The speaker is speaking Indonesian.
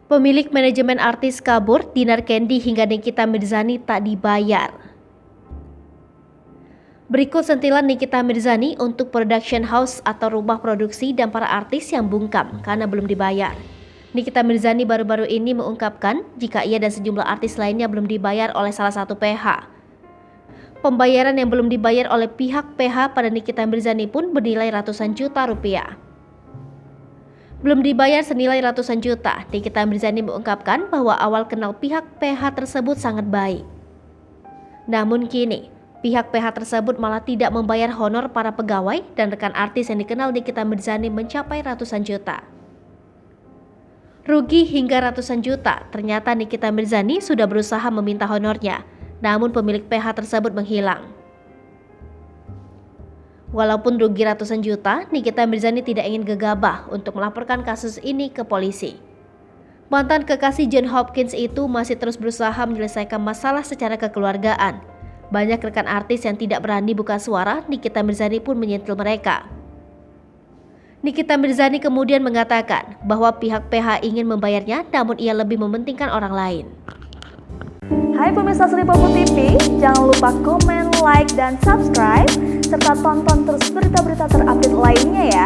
Pemilik manajemen artis kabur, Dinar Candy hingga Nikita Mirzani tak dibayar. Berikut sentilan Nikita Mirzani untuk production house atau rumah produksi dan para artis yang bungkam karena belum dibayar. Nikita Mirzani baru-baru ini mengungkapkan jika ia dan sejumlah artis lainnya belum dibayar oleh salah satu PH. Pembayaran yang belum dibayar oleh pihak PH pada Nikita Mirzani pun bernilai ratusan juta rupiah. Belum dibayar senilai ratusan juta, Nikita Mirzani mengungkapkan bahwa awal kenal pihak PH tersebut sangat baik. Namun kini, pihak PH tersebut malah tidak membayar honor para pegawai dan rekan artis yang dikenal Nikita Mirzani mencapai ratusan juta. Rugi hingga ratusan juta, ternyata Nikita Mirzani sudah berusaha meminta honornya, namun pemilik PH tersebut menghilang. Walaupun rugi ratusan juta, Nikita Mirzani tidak ingin gegabah untuk melaporkan kasus ini ke polisi. Mantan kekasih John Hopkins itu masih terus berusaha menyelesaikan masalah secara kekeluargaan. Banyak rekan artis yang tidak berani buka suara, Nikita Mirzani pun menyentil mereka. Nikita Mirzani kemudian mengatakan bahwa pihak PH ingin membayarnya, namun ia lebih mementingkan orang lain. Hai pemirsa Sri Popo TV, jangan lupa komen, like, dan subscribe, serta tonton terus berita-berita terupdate lainnya ya.